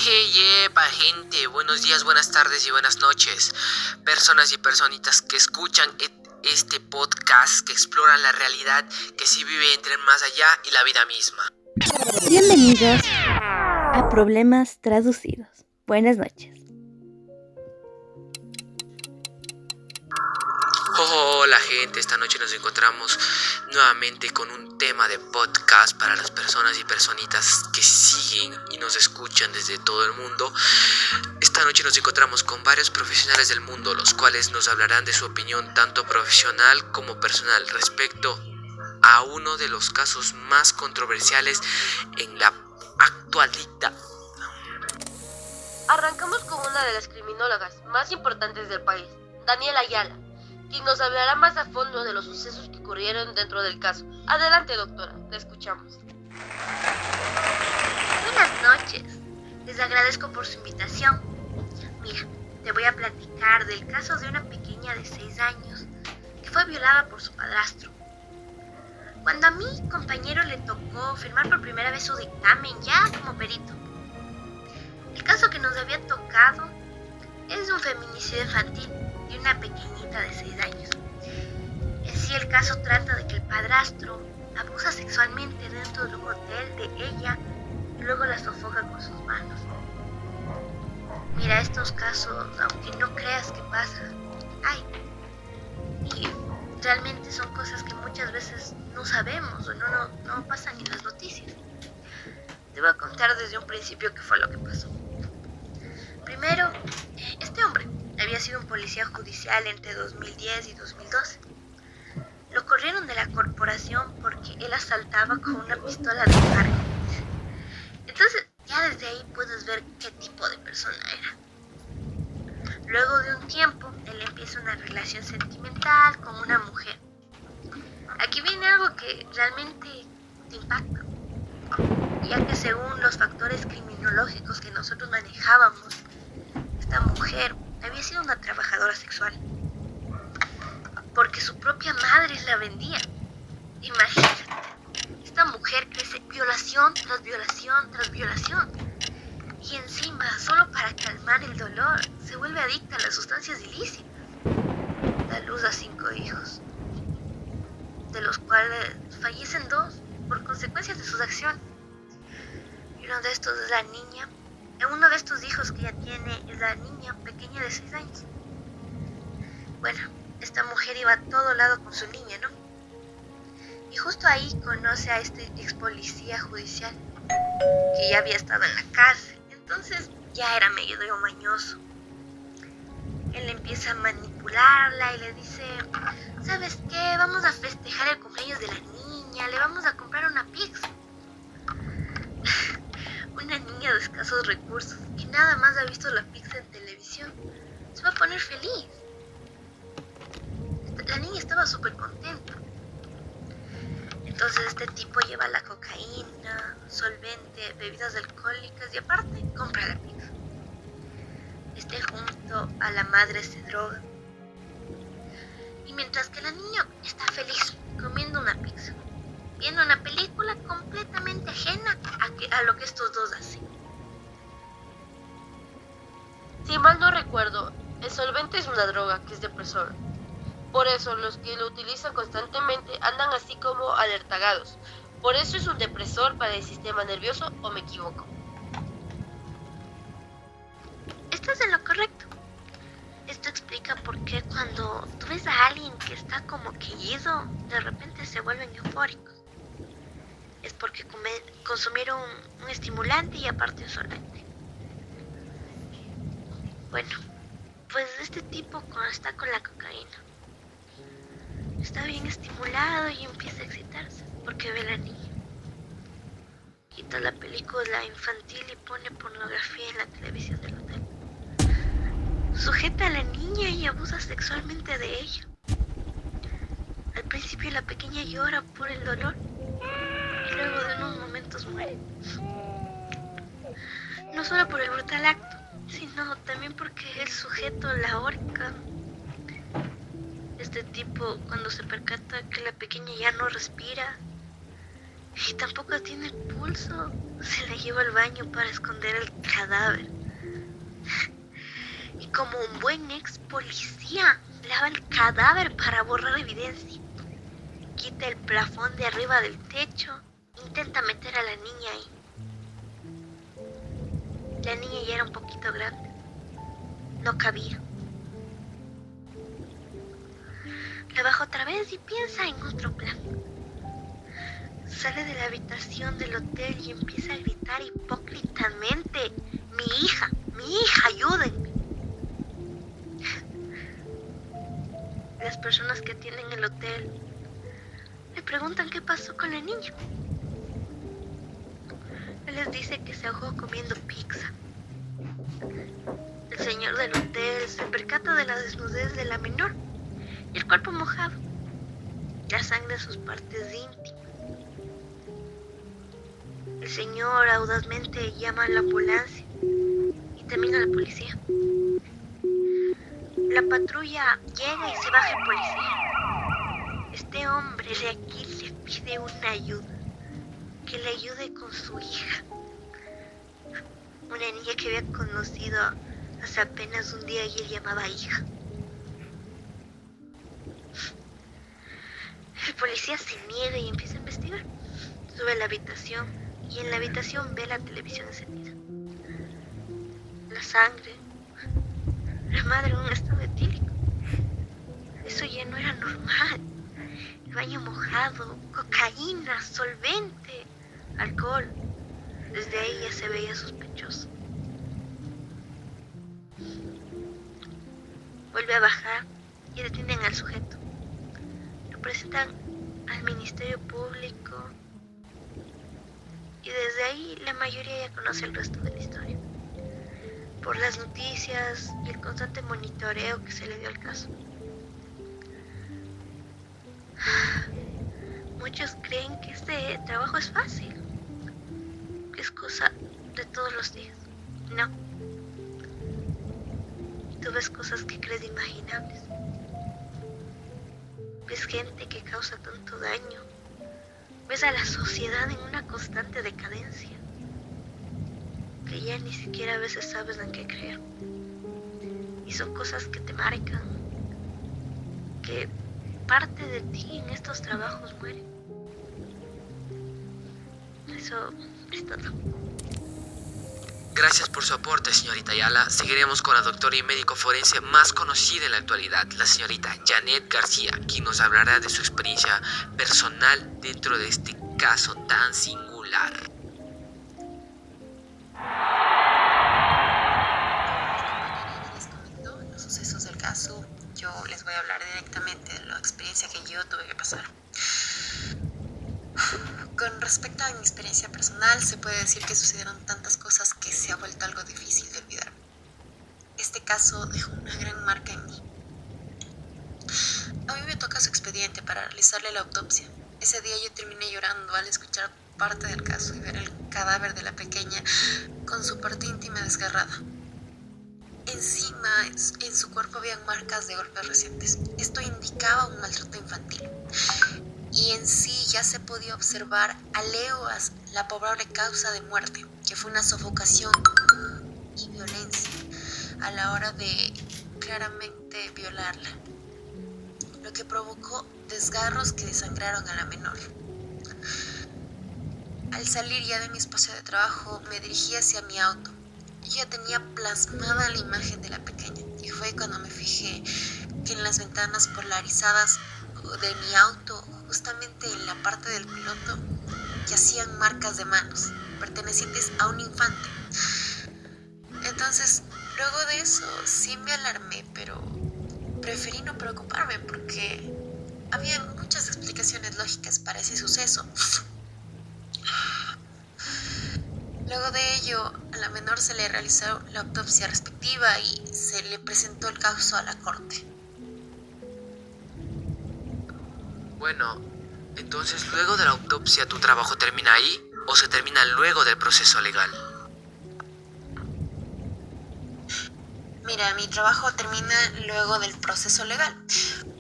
Gente, buenos días, buenas tardes y buenas noches. Personas y personitas que escuchan este podcast que exploran la realidad que sí vive entre el más allá y la vida misma. Bienvenidos a Problemas Traducidos. Buenas noches. Hola gente, esta noche nos encontramos nuevamente con un tema de podcast para las personas y personitas que siguen y nos escuchan desde todo el mundo. Esta noche nos encontramos con varios profesionales del mundo, los cuales nos hablarán de su opinión tanto profesional como personal respecto a uno de los casos más controversiales en la actualidad. Arrancamos con una de las criminólogas más importantes del país, Daniela Ayala, quien nos hablará más a fondo de los sucesos que ocurrieron dentro del caso. Adelante, doctora, la escuchamos. Buenas noches, les agradezco por su invitación. Mira, te voy a platicar del caso de una pequeña de 6 años que fue violada por su padrastro. Cuando a mi compañero le tocó firmar por primera vez su dictamen ya como perito, el caso que nos había tocado es un feminicidio infantil de una pequeñita de 6 años. En sí, el caso trata de que el padrastro abusa sexualmente dentro de un hotel de ella y luego la sofoca con sus manos. Mira, estos casos, aunque no creas que pasa, hay. Y realmente son cosas que muchas veces no sabemos o no pasan en las noticias. Te voy a contar desde un principio qué fue lo que pasó. Primero, este hombre había sido un policía judicial entre 2010 y 2012. Lo corrieron de la corporación porque él asaltaba con una pistola de carga. Entonces, ya desde ahí puedes ver qué tipo de persona era. Luego de un tiempo, él empieza una relación sentimental con una mujer. Aquí viene algo que realmente te impacta, ya que según los factores criminológicos que nosotros manejábamos, esta mujer había sido una trabajadora sexual, porque su propia madre la vendía. Imagínate, esta mujer crece violación tras violación tras violación, y encima, solo para calmar el dolor, se vuelve adicta a las sustancias ilícitas. Da luz a 5 hijos, de los cuales fallecen 2 por consecuencias de sus acciones. Y uno de estos es la niña. Uno de estos hijos que ella tiene es la niña pequeña de 6 años. Bueno, esta mujer iba a todo lado con su niña, ¿no? Y justo ahí conoce a este ex policía judicial que ya había estado en la cárcel. Entonces ya era medio mañoso. Él empieza a manipularla y le dice: ¿sabes qué? Vamos a festejar el cumpleaños de la niña, le vamos a comprar una pizza. Una niña de escasos recursos que nada más ha visto la pizza en televisión se va a poner feliz. La niña estaba súper contenta. Entonces este tipo lleva la cocaína, solvente, bebidas alcohólicas y aparte compra la pizza. Junto a la madre se droga. Y mientras que la niña está feliz comiendo una pizza, viendo una película completamente ajena a lo que estos dos hacen. Si mal no recuerdo, el solvente es una droga que es depresor. Por eso los que lo utilizan constantemente andan así como alertagados. Por eso es un depresor para el sistema nervioso, ¿o me equivoco? Estás en lo correcto. Esto explica por qué cuando tú ves a alguien que está como que ido, de repente se vuelven eufóricos. Es porque consumieron un estimulante y aparte un solvente. Bueno, pues este tipo cuando está con la cocaína está bien estimulado y empieza a excitarse porque ve a la niña. Quita la película infantil y pone pornografía en la televisión del hotel. Sujeta a la niña y abusa sexualmente de ella. Al principio la pequeña llora por el dolor y luego de unos momentos muere. No solo por el brutal acto, sino también porque el sujeto la ahorca. Este tipo, cuando se percata que la pequeña ya no respira y tampoco tiene pulso, se la llevó al baño para esconder el cadáver. Y como un buen ex policía, lava el cadáver para borrar evidencia. Quita el plafón de arriba del techo, intenta meter a la niña ahí. La niña ya era un poquito grande, no cabía. La baja otra vez y piensa en otro plan. Sale de la habitación del hotel y empieza a gritar hipócritamente: mi hija, ayúdenme. Las personas que atienden el hotel le preguntan qué pasó con la niña. Él les dice que se ahogó comiendo pizza. El señor del hotel se percata de la desnudez de la menor y el cuerpo mojado, la sangre en sus partes íntimas. El señor audazmente llama a la ambulancia y termina la policía. La patrulla llega y se baja el policía. Este hombre de aquí le pide una ayuda, que le ayude con su hija. Una niña que había conocido hace apenas un día y él llamaba hija. El policía se niega y empieza a investigar. Sube a la habitación y en la habitación ve la televisión encendida. La sangre, la madre en un estado etílico. Eso ya no era normal. El baño mojado, cocaína, solvente, alcohol. Desde ahí ya se veía sospechoso. Vuelve a bajar y detienen al sujeto. Lo presentan al Ministerio Público y desde ahí la mayoría ya conoce el resto de la historia, por las noticias y el constante monitoreo que se le dio al caso. Muchos creen que este trabajo es fácil, que es cosa de todos los días. No. Tú ves cosas que crees inimaginables. Ves gente que causa tanto daño. Ves a la sociedad en una constante decadencia, que ya ni siquiera a veces sabes en qué creer. Y son cosas que te marcan, que parte de ti en estos trabajos muere. Eso es todo. Gracias por su aporte, señorita Ayala. Seguiremos con la doctora y médico forense más conocida en la actualidad, la señorita Janet García, quien nos hablará de su experiencia personal dentro de este caso tan singular. Como les comentó los sucesos del caso, yo les voy a hablar directamente de la experiencia que yo tuve que pasar. Con respecto a mi experiencia personal, se puede decir que sucedieron tantas cosas que se ha vuelto algo difícil de olvidar. Este caso dejó una gran marca en mí. A mí me toca su expediente para realizarle la autopsia. Ese día yo terminé llorando al escuchar parte del caso y ver el cadáver de la pequeña con su parte íntima desgarrada. Encima, en su cuerpo habían marcas de golpes recientes. Esto indicaba un maltrato infantil. Y en sí ya se podía observar a leguas la probable causa de muerte, que fue una sofocación y violencia a la hora de claramente violarla, lo que provocó desgarros que desangraron a la menor. Al salir ya de mi espacio de trabajo me dirigí hacia mi auto. Yo ya tenía plasmada la imagen de la pequeña y fue cuando me fijé que en las ventanas polarizadas de mi auto, justamente en la parte del piloto, yacían marcas de manos pertenecientes a un infante. Entonces, luego de eso sí me alarmé, pero preferí no preocuparme porque había muchas explicaciones lógicas para ese suceso. Luego de ello, a la menor se le realizó la autopsia respectiva y se le presentó el caso a la corte. Bueno, entonces luego de la autopsia, ¿tu trabajo termina ahí o se termina luego del proceso legal? Mira, mi trabajo termina luego del proceso legal.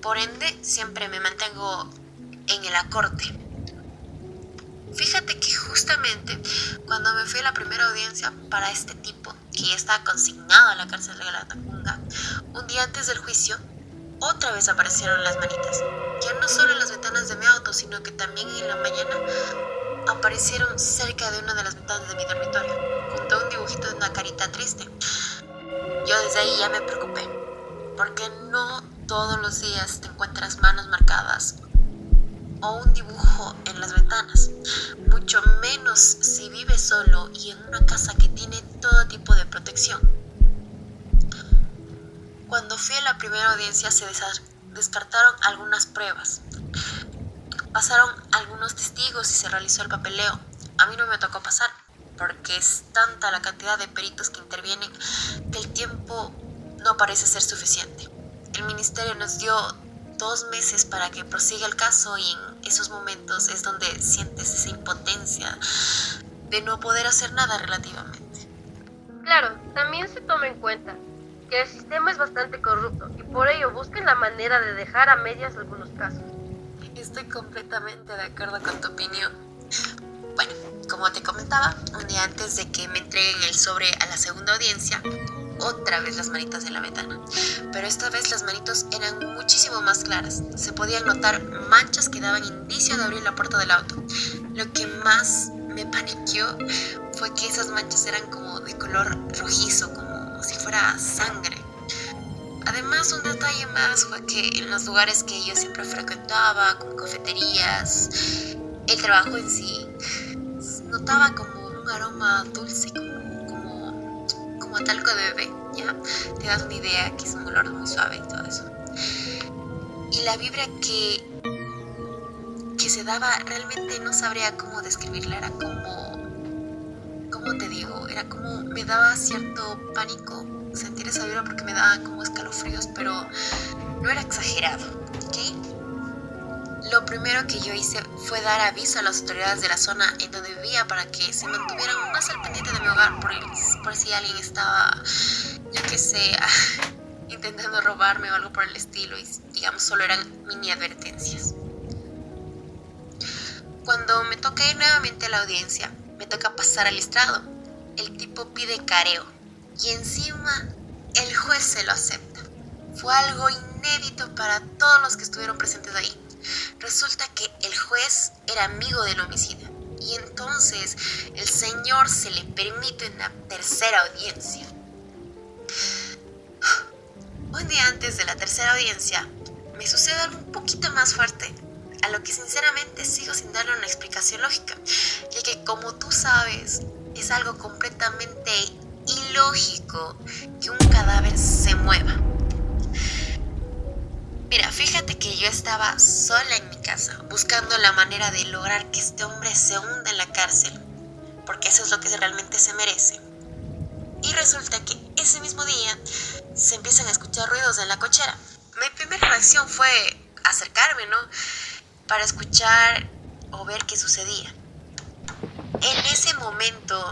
Por ende, siempre me mantengo en la corte. Fíjate que justamente cuando me fui a la primera audiencia para este tipo, que ya estaba consignado a la cárcel de Latacunga, un día antes del juicio, otra vez aparecieron las manitas. Ya no solo en las ventanas de mi auto, sino que también en la mañana aparecieron cerca de una de las ventanas de mi dormitorio, junto a un dibujito de una carita triste. Yo desde ahí ya me preocupé, porque no todos los días te encuentras manos marcadas o un dibujo en las ventanas, mucho menos si vives solo y en una casa que tiene todo tipo de protección. Cuando fui a la primera audiencia se descartaron algunas pruebas, pasaron algunos testigos y se realizó el papeleo. A mí no me tocó pasar, porque es tanta la cantidad de peritos que intervienen que el tiempo no parece ser suficiente. El ministerio nos dio 2 meses para que prosiga el caso, y en esos momentos es donde sientes esa impotencia de no poder hacer nada relativamente. Claro, también se toma en cuenta que el sistema es bastante corrupto y por ello buscan la manera de dejar a medias algunos casos. Estoy completamente de acuerdo con tu opinión. Bueno, como te comentaba, un día antes de que me entreguen el sobre a la segunda audiencia, otra vez las manitas en la ventana. Pero esta vez las manitos eran muchísimo más claras. Se podían notar manchas que daban indicio de abrir la puerta del auto. Lo que más me paniqueó fue que esas manchas eran como de color rojizo, como si fuera sangre. Además, un detalle más fue que en los lugares que yo siempre frecuentaba, como cafeterías, el trabajo en sí, notaba como un aroma dulce, como talco de bebé, ¿ya? Te das una idea que es un olor muy suave y todo eso. Y la vibra que se daba, realmente no sabría cómo describirla, era como te digo, era como, me daba cierto pánico sentir esa vibra porque me daba como escalofríos, pero no era exagerado, ¿ok? Lo primero que yo hice fue dar aviso a las autoridades de la zona en donde vivía para que se mantuvieran más al pendiente de mi hogar por si alguien estaba, yo qué sé, intentando robarme o algo por el estilo, y digamos solo eran mini advertencias. Cuando me toca ir nuevamente a la audiencia, me toca pasar al estrado. El tipo pide careo y encima el juez se lo acepta. Fue algo inédito para todos los que estuvieron presentes ahí. Resulta que el juez era amigo del homicida y entonces el señor se le permite una tercera audiencia. Un día antes de la tercera audiencia me sucede algo un poquito más fuerte, a lo que sinceramente sigo sin darle una explicación lógica, ya que como tú sabes, es algo completamente ilógico que un cadáver se mueva. Mira, fíjate que yo estaba sola en mi casa, buscando la manera de lograr que este hombre se hunda en la cárcel, porque eso es lo que realmente se merece. Y resulta que ese mismo día se empiezan a escuchar ruidos en la cochera. Mi primera reacción fue acercarme, ¿no?, para escuchar o ver qué sucedía. En ese momento,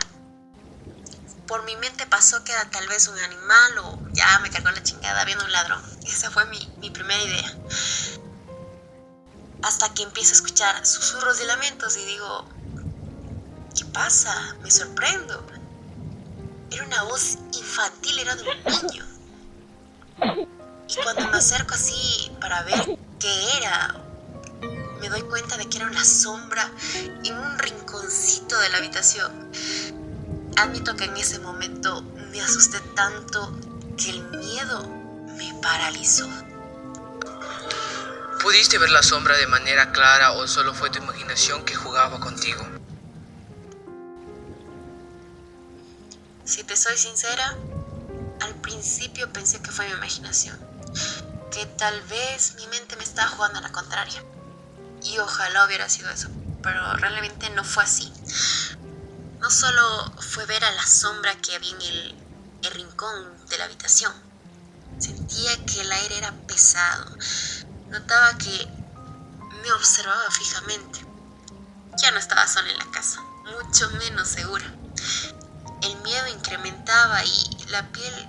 por mi mente pasó que era tal vez un animal o ya me cargó la chingada viendo un ladrón. Esa fue mi primera idea. Hasta que empiezo a escuchar susurros y lamentos y digo, ¿qué pasa? Me sorprendo. Era una voz infantil, era de un niño. Y cuando me acerco así para ver qué era, me doy cuenta de que era una sombra en un rinconcito de la habitación. Admito que en ese momento me asusté tanto que el miedo me paralizó. ¿Pudiste ver la sombra de manera clara o solo fue tu imaginación que jugaba contigo? Si te soy sincera, al principio pensé que fue mi imaginación, que tal vez mi mente me estaba jugando a la contraria. Y ojalá hubiera sido eso, pero realmente no fue así. No solo fue ver a la sombra que había en el rincón de la habitación. Sentía que el aire era pesado. Notaba que me observaba fijamente. Ya no estaba sola en la casa, mucho menos segura. El miedo incrementaba y la piel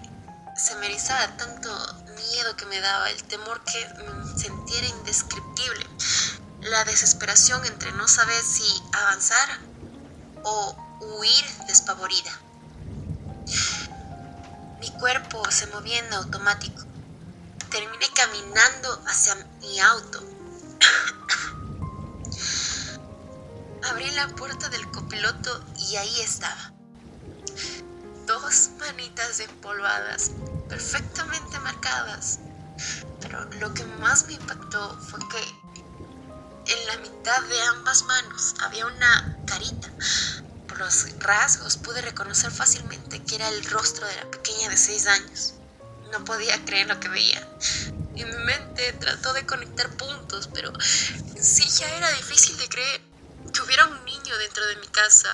se me erizaba, tanto miedo que me daba, el temor que sentía era indescriptible. la desesperación entre no saber si avanzar o huir despavorida. Mi cuerpo se movía en automático. Terminé caminando hacia mi auto. Abrí la puerta del copiloto y ahí estaba. 2 manitas empolvadas, perfectamente marcadas. Pero lo que más me impactó fue que en la mitad de ambas manos había una carita. Por los rasgos pude reconocer fácilmente que era el rostro de la pequeña de 6 años. No podía creer lo que veía. Y mi mente trató de conectar puntos, pero sí ya era difícil de creer que hubiera un niño dentro de mi casa,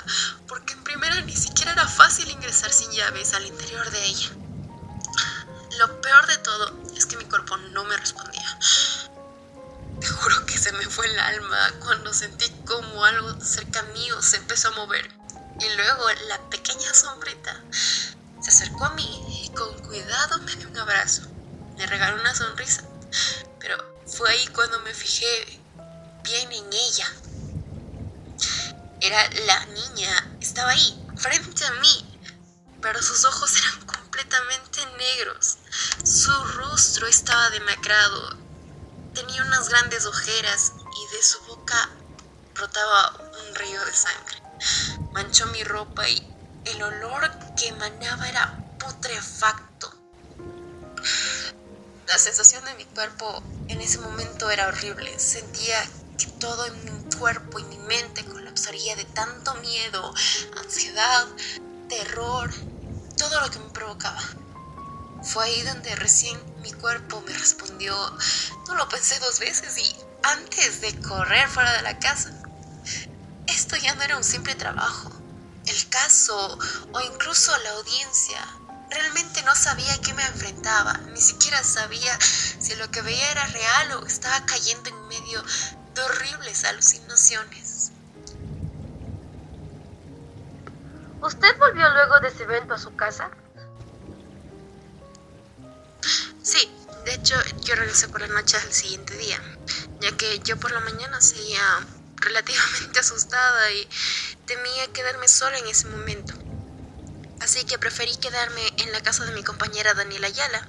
porque en primera ni siquiera era fácil ingresar sin llaves al interior de ella. Lo peor de todo es que mi cuerpo no me respondía. Te juro que se me fue el alma cuando sentí como algo cerca mío se empezó a mover. Y luego la pequeña sombrita se acercó a mí y con cuidado me dio un abrazo. Me regaló una sonrisa, pero fue ahí cuando me fijé bien en ella. Era la niña, estaba ahí, frente a mí, pero sus ojos eran completamente negros. Su rostro estaba demacrado, tenía unas grandes ojeras y de su boca brotaba un río de sangre. Manchó mi ropa y el olor que emanaba era putrefacto. La sensación de mi cuerpo en ese momento era horrible. Sentía que todo en mi cuerpo y mi mente colapsaría de tanto miedo, ansiedad, terror, todo lo que me provocaba. Fue ahí donde recién mi cuerpo me respondió. No lo pensé 2 veces y antes de correr fuera de la casa. Esto ya no era un simple trabajo. El caso o incluso la audiencia. Realmente no sabía a qué me enfrentaba. Ni siquiera sabía si lo que veía era real o estaba cayendo en medio de horribles alucinaciones. ¿Usted volvió luego de ese evento a su casa? Sí, de hecho yo regresé por la noche al siguiente día, ya que yo por la mañana seguía relativamente asustada y temía quedarme sola en ese momento. Así que preferí quedarme en la casa de mi compañera Daniela Ayala.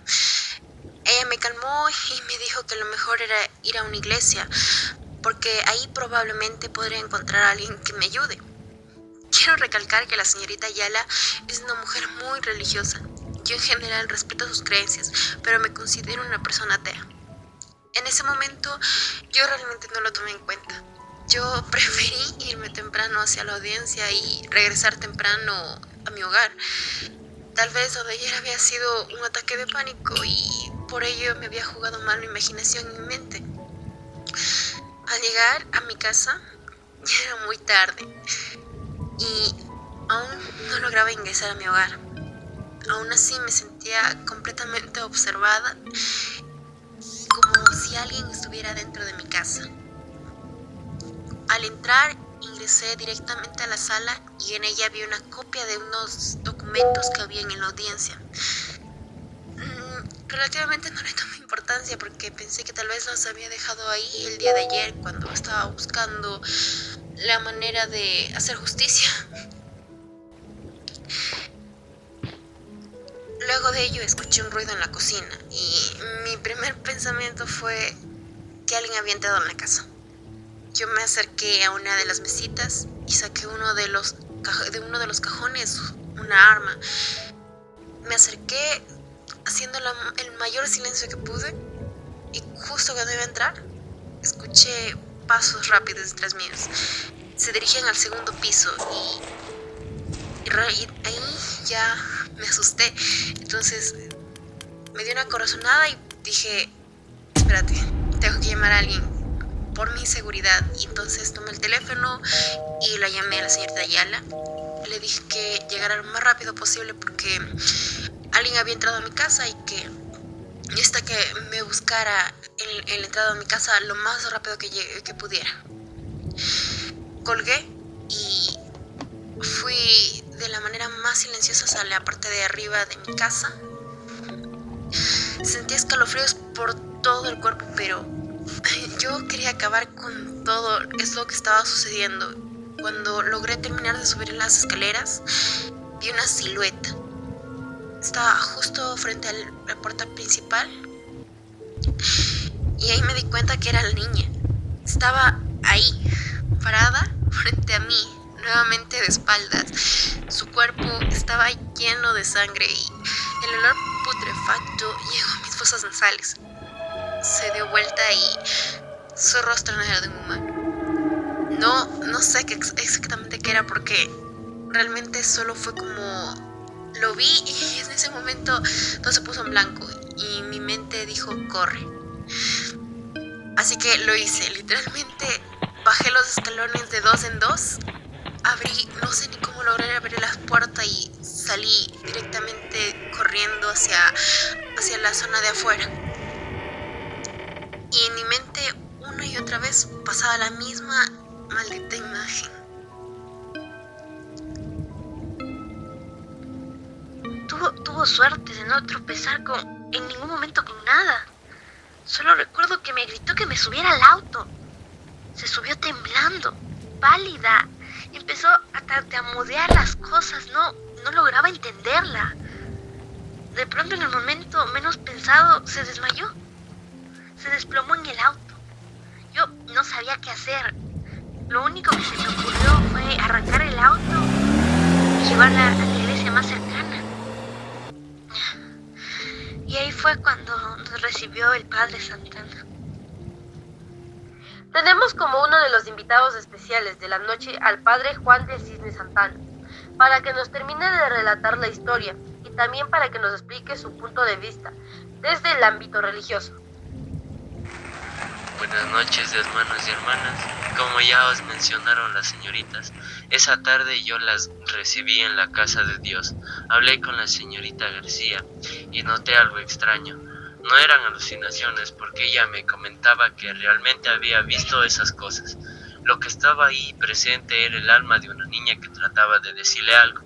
Ella me calmó y me dijo que lo mejor era ir a una iglesia, porque ahí probablemente podría encontrar a alguien que me ayude. Quiero recalcar que la señorita Ayala es una mujer muy religiosa. Yo en general respeto sus creencias, pero me considero una persona atea. En ese momento yo realmente no lo tomé en cuenta. Yo preferí irme temprano hacia la audiencia y regresar temprano a mi hogar. Tal vez lo de ayer había sido un ataque de pánico y por ello me había jugado mal mi imaginación y mi mente. Al llegar a mi casa ya era muy tarde y aún no lograba ingresar a mi hogar. Aún así me sentía completamente observada, como si alguien estuviera dentro de mi casa. Al entrar, ingresé directamente a la sala y en ella vi una copia de unos documentos que había en la audiencia. Relativamente no le tomé importancia porque pensé que tal vez los había dejado ahí el día de ayer cuando estaba buscando la manera de hacer justicia. Luego de ello escuché un ruido en la cocina y mi primer pensamiento fue que alguien había entrado en la casa. Yo me acerqué a una de las mesitas y saqué de uno de los cajones una arma. Me acerqué haciendo el mayor silencio que pude y justo cuando iba a entrar escuché pasos rápidos detrás míos. Se dirigían al segundo piso y ahí ya me asusté. Entonces me dio una corazonada y dije, espérate, tengo que llamar a alguien por mi seguridad. Y entonces tomé el teléfono y la llamé a la señorita Ayala. Le dije que llegara lo más rápido posible porque alguien había entrado a mi casa y que me buscara en la entrada de mi casa lo más rápido que pudiera. Colgué y fui de la manera más silenciosa hacia la parte de arriba de mi casa. Sentí escalofríos por todo el cuerpo, pero Yo quería acabar con todo lo que estaba sucediendo. Cuando logré terminar de subir las escaleras, vi una silueta. Estaba justo frente a la puerta principal y ahí me di cuenta que era la niña. Estaba ahí, parada frente a mí, nuevamente de espaldas. Su cuerpo estaba lleno de sangre y el olor putrefacto llegó a mis fosas nasales. Se dio vuelta y su rostro no era de un humano. No sé exactamente qué era, porque realmente solo fue como lo vi y en ese momento todo se puso en blanco y mi mente dijo corre. Así que lo hice, literalmente bajé los escalones de 2 en 2, abrí, no sé ni cómo logré abrir la puerta y salí directamente corriendo hacia la zona de afuera. Y en mi mente una y otra vez pasaba la misma maldita imagen. Tuvo suerte de no tropezar en ningún momento con nada. Solo recuerdo que me gritó que me subiera al auto. Se subió temblando, pálida. Empezó a tartamudear las cosas, no lograba entenderla. De pronto, en el momento menos pensado, se desmayó. Se desplomó en el auto. Yo no sabía qué hacer. Lo único que se me ocurrió fue arrancar el auto y llevarla a la iglesia más cercana. Y ahí fue cuando nos recibió el Padre Santana. Tenemos como uno de los invitados especiales de la noche al Padre Juan de Cisne Santana, para que nos termine de relatar la historia y también para que nos explique su punto de vista desde el ámbito religioso. Buenas noches, hermanos y hermanas. Como ya os mencionaron las señoritas, esa tarde yo las recibí en la casa de Dios. Hablé con la señorita García y noté algo extraño. No eran alucinaciones, porque ella me comentaba que realmente había visto esas cosas. Lo que estaba ahí presente era el alma de una niña que trataba de decirle algo.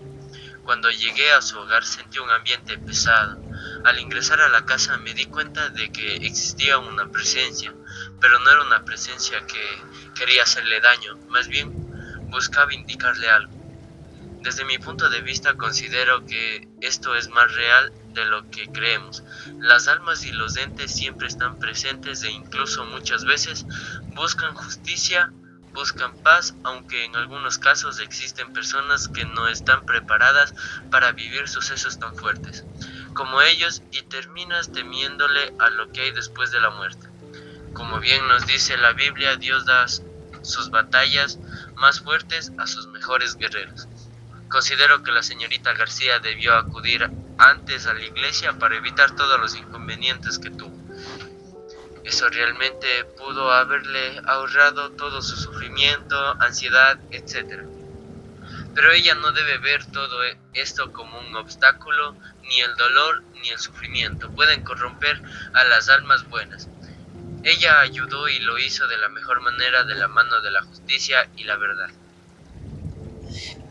Cuando llegué a su hogar sentí un ambiente pesado. Al ingresar a la casa me di cuenta de que existía una presencia, pero no era una presencia que quería hacerle daño, más bien buscaba indicarle algo. Desde mi punto de vista considero que esto es más real de lo que creemos. Las almas y los entes siempre están presentes e incluso muchas veces buscan justicia, buscan paz, aunque en algunos casos existen personas que no están preparadas para vivir sucesos tan fuertes como ellos y terminas temiéndole a lo que hay después de la muerte. Como bien nos dice la Biblia, Dios da sus batallas más fuertes a sus mejores guerreros. Considero que la señorita García debió acudir antes a la iglesia para evitar todos los inconvenientes que tuvo. Eso realmente pudo haberle ahorrado todo su sufrimiento, ansiedad, etc. Pero ella no debe ver todo esto como un obstáculo, ni el dolor ni el sufrimiento pueden corromper a las almas buenas. Ella ayudó y lo hizo de la mejor manera, de la mano de la justicia y la verdad.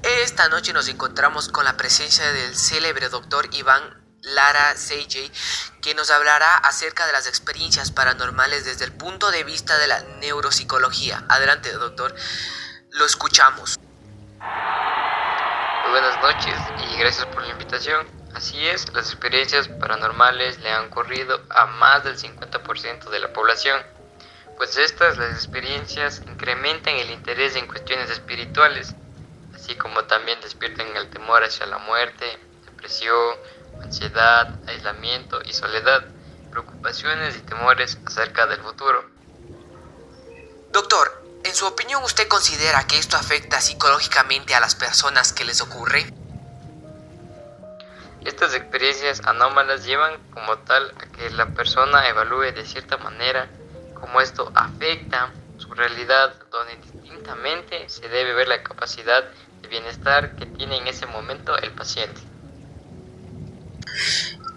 Esta noche nos encontramos con la presencia del célebre doctor Iván Lara CJ, que nos hablará acerca de las experiencias paranormales desde el punto de vista de la neuropsicología. Adelante, doctor, lo escuchamos. Muy buenas noches y gracias por la invitación. Así es, las experiencias paranormales le han ocurrido a más del 50% de la población, pues las experiencias incrementan el interés en cuestiones espirituales, así como también despiertan el temor hacia la muerte, depresión, ansiedad, aislamiento y soledad, preocupaciones y temores acerca del futuro. Doctor, en su opinión, ¿usted considera que esto afecta psicológicamente a las personas que les ocurre? Estas experiencias anómalas llevan como tal a que la persona evalúe de cierta manera cómo esto afecta su realidad, donde distintamente se debe ver la capacidad de bienestar que tiene en ese momento el paciente.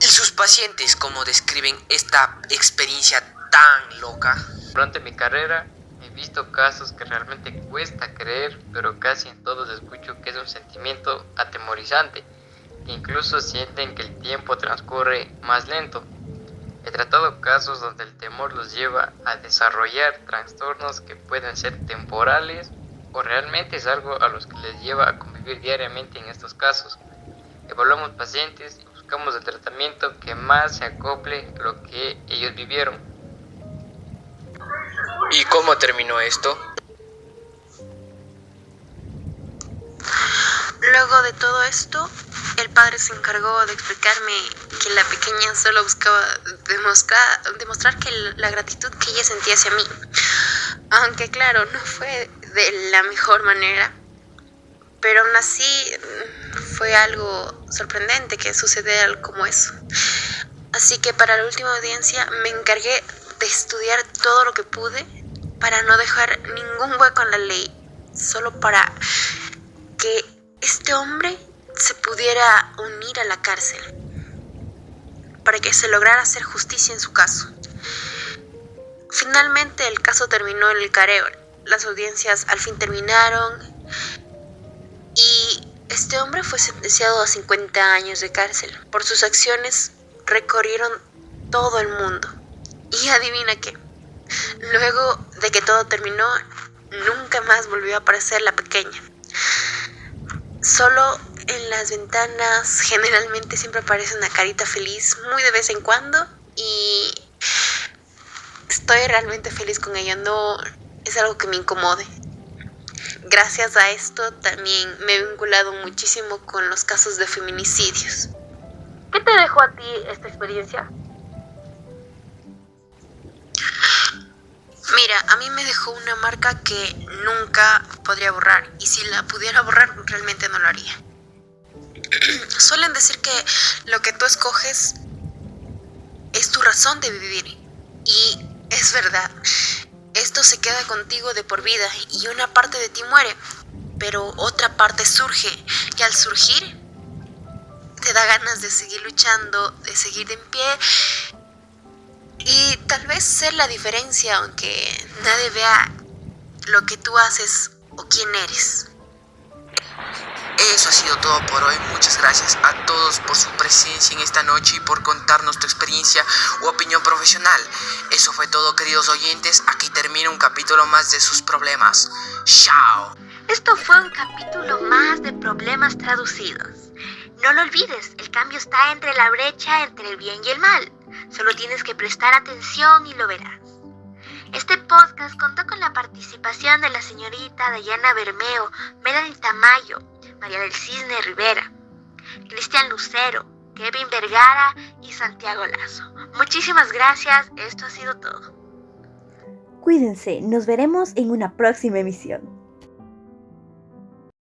¿Y sus pacientes cómo describen esta experiencia tan loca? Durante mi carrera he visto casos que realmente cuesta creer, pero casi en todos escucho que es un sentimiento atemorizante, que incluso sienten que el tiempo transcurre más lento. He tratado casos donde el temor los lleva a desarrollar trastornos que pueden ser temporales o realmente es algo a los que les lleva a convivir diariamente en estos casos. Evaluamos pacientes y buscamos el tratamiento que más se acople a lo que ellos vivieron. ¿Y cómo terminó esto? Luego de todo esto, el padre se encargó de explicarme que la pequeña solo buscaba demostrar que la gratitud que ella sentía hacia mí. Aunque claro, no fue de la mejor manera, pero aún así fue algo sorprendente que sucediera algo como eso. Así que para la última audiencia me encargué de estudiar todo lo que pude para no dejar ningún hueco en la ley, solo para que este hombre se pudiera unir a la cárcel, para que se lograra hacer justicia en su caso. Finalmente el caso terminó en el careo. Las audiencias al fin terminaron y este hombre fue sentenciado a 50 años de cárcel. Por sus acciones recorrieron todo el mundo. Y adivina qué, luego de que todo terminó, nunca más volvió a aparecer la pequeña. Solo en las ventanas generalmente siempre aparece una carita feliz, muy de vez en cuando, y estoy realmente feliz con ella, no es algo que me incomode. Gracias a esto también me he vinculado muchísimo con los casos de feminicidios. ¿Qué te dejó a ti esta experiencia? Mira, a mí me dejó una marca que nunca podría borrar, y si la pudiera borrar realmente no lo haría. Suelen decir que lo que tú escoges es tu razón de vivir, y es verdad. Esto se queda contigo de por vida y una parte de ti muere, pero otra parte surge, y al surgir te da ganas de seguir luchando, de seguir en pie y tal vez ser la diferencia aunque nadie vea lo que tú haces o quién eres. Eso ha sido todo por hoy. Muchas gracias a todos por su presencia en esta noche y por contarnos tu experiencia u opinión profesional. Eso fue todo, queridos oyentes. Aquí termina un capítulo más de sus problemas. ¡Chao! Esto fue un capítulo más de Problemas Traducidos. No lo olvides, el cambio está entre la brecha entre el bien y el mal. Solo tienes que prestar atención y lo verás. Este podcast contó con la participación de la señorita Dayana Bermeo, Melanie Tamayo, María del Cisne Rivera, Cristian Lucero, Kevin Vergara y Santiago Lazo. Muchísimas gracias, esto ha sido todo. Cuídense, nos veremos en una próxima emisión.